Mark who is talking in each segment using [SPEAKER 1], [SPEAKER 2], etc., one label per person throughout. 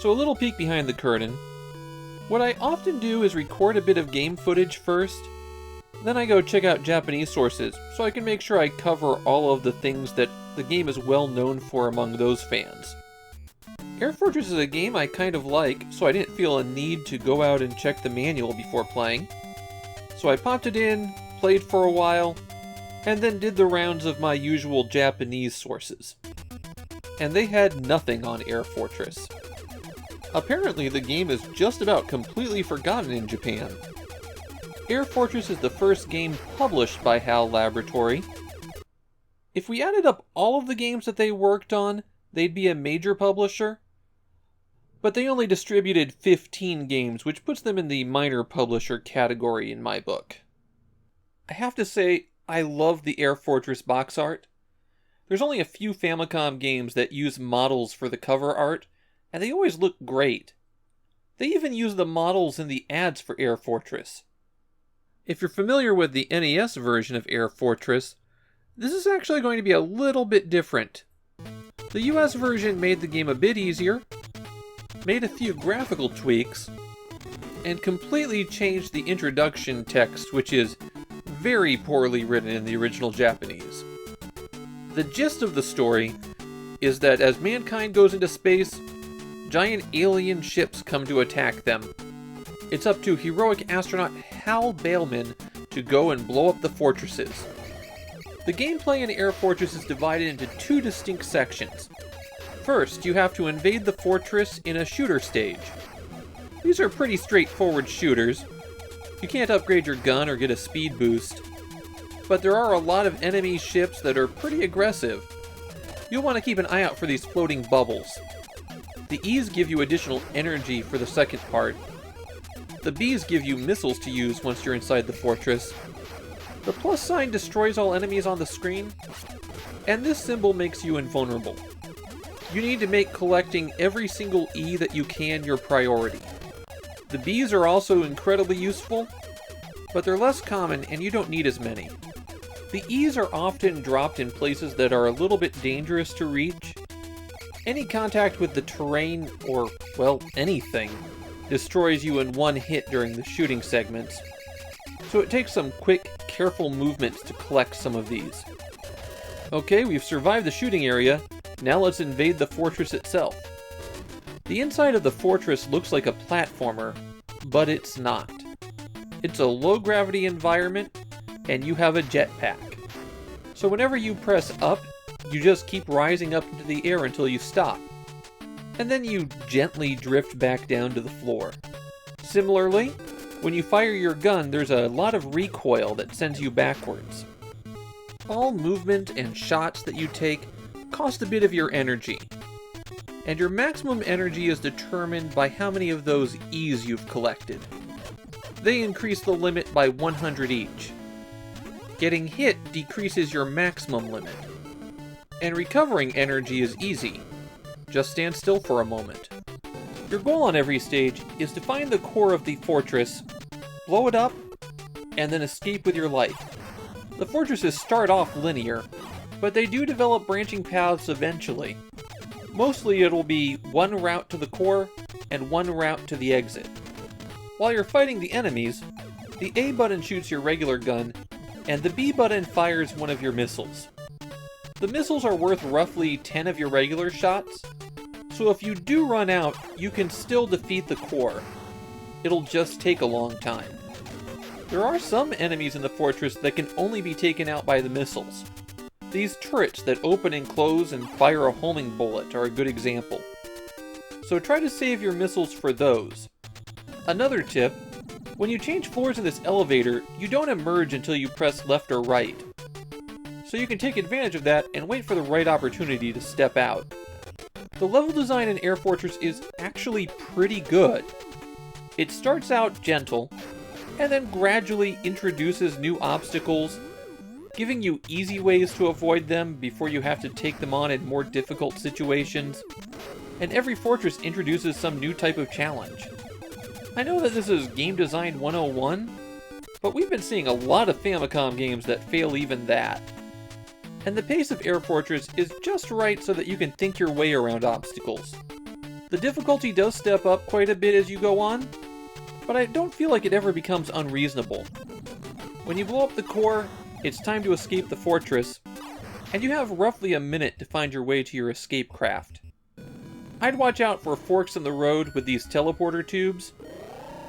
[SPEAKER 1] So a little peek behind the curtain. What I often do is record a bit of game footage first, then I go check out Japanese sources, so I can make sure I cover all of the things that the game is well known for among those fans. Air Fortress is a game I kind of like, so I didn't feel a need to go out and check the manual before playing. So I popped it in, played for a while, and then did the rounds of my usual Japanese sources. And they had nothing on Air Fortress. Apparently the game is just about completely forgotten in Japan. Air Fortress is the first game published by HAL Laboratory. If we added up all of the games that they worked on, they'd be a major publisher. But they only distributed 15 games, which puts them in the minor publisher category in my book. I have to say, I love the Air Fortress box art. There's only a few Famicom games that use models for the cover art, and they always look great. They even use the models in the ads for Air Fortress. If you're familiar with the NES version of Air Fortress, this is actually going to be a little bit different. The US version made the game a bit easier, made a few graphical tweaks, and completely changed the introduction text, which is very poorly written in the original Japanese. The gist of the story is that as mankind goes into space, giant alien ships come to attack them. It's up to heroic astronaut Hal Bailman to go and blow up the fortresses. The gameplay in Air Fortress is divided into two distinct sections. First, you have to invade the fortress in a shooter stage. These are pretty straightforward shooters. You can't upgrade your gun or get a speed boost, but there are a lot of enemy ships that are pretty aggressive. You'll want to keep an eye out for these floating bubbles. The E's give you additional energy for the second part. The B's give you missiles to use once you're inside the fortress. The plus sign destroys all enemies on the screen, and this symbol makes you invulnerable. You need to make collecting every single E that you can your priority. The B's are also incredibly useful, but they're less common and you don't need as many. The E's are often dropped in places that are a little bit dangerous to reach. Any contact with the terrain, or, well, anything, destroys you in one hit during the shooting segments, so it takes some quick, careful movements to collect some of these. Okay, we've survived the shooting area, now let's invade the fortress itself. The inside of the fortress looks like a platformer, but it's not. It's a low-gravity environment, and you have a jetpack. So whenever you press up, you just keep rising up into the air until you stop. And then you gently drift back down to the floor. Similarly, when you fire your gun, there's a lot of recoil that sends you backwards. All movement and shots that you take cost a bit of your energy, and your maximum energy is determined by how many of those E's you've collected. They increase the limit by 100 each. Getting hit decreases your maximum limit, and recovering energy is easy. Just stand still for a moment. Your goal on every stage is to find the core of the fortress, blow it up, and then escape with your life. The fortresses start off linear, but they do develop branching paths eventually. Mostly it'll be one route to the core and one route to the exit. While you're fighting the enemies, the A button shoots your regular gun, and the B button fires one of your missiles. The missiles are worth roughly 10 of your regular shots, so if you do run out, you can still defeat the core. It'll just take a long time. There are some enemies in the fortress that can only be taken out by the missiles. These turrets that open and close and fire a homing bullet are a good example. So try to save your missiles for those. Another tip, when you change floors in this elevator, you don't emerge until you press left or right. So you can take advantage of that and wait for the right opportunity to step out. The level design in Air Fortress is actually pretty good. It starts out gentle, and then gradually introduces new obstacles, giving you easy ways to avoid them before you have to take them on in more difficult situations, and every fortress introduces some new type of challenge. I know that this is Game Design 101, but we've been seeing a lot of Famicom games that fail even that. And the pace of Air Fortress is just right so that you can think your way around obstacles. The difficulty does step up quite a bit as you go on, but I don't feel like it ever becomes unreasonable. When you blow up the core, it's time to escape the fortress, and you have roughly a minute to find your way to your escape craft. I'd watch out for forks in the road with these teleporter tubes.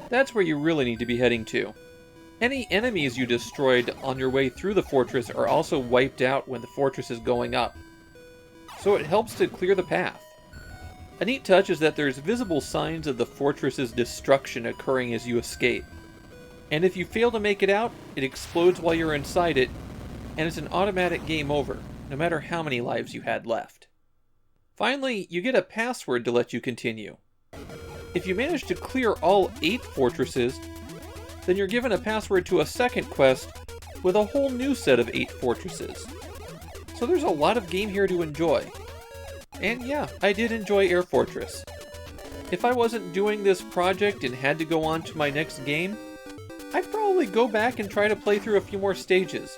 [SPEAKER 1] That's where you really need to be heading to. Any enemies you destroyed on your way through the fortress are also wiped out when the fortress is going up, so it helps to clear the path. A neat touch is that there's visible signs of the fortress's destruction occurring as you escape. And if you fail to make it out, it explodes while you're inside it, and it's an automatic game over, no matter how many lives you had left. Finally, you get a password to let you continue. If you manage to clear all 8 fortresses, then you're given a password to a second quest with a whole new set of 8 fortresses. So there's a lot of game here to enjoy. And yeah, I did enjoy Air Fortress. If I wasn't doing this project and had to go on to my next game, I'd probably go back and try to play through a few more stages.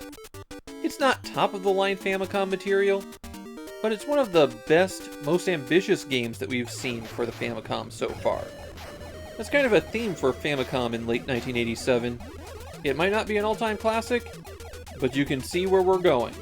[SPEAKER 1] It's not top-of-the-line Famicom material, but it's one of the best, most ambitious games that we've seen for the Famicom so far. That's kind of a theme for Famicom in late 1987. It might not be an all-time classic, but you can see where we're going.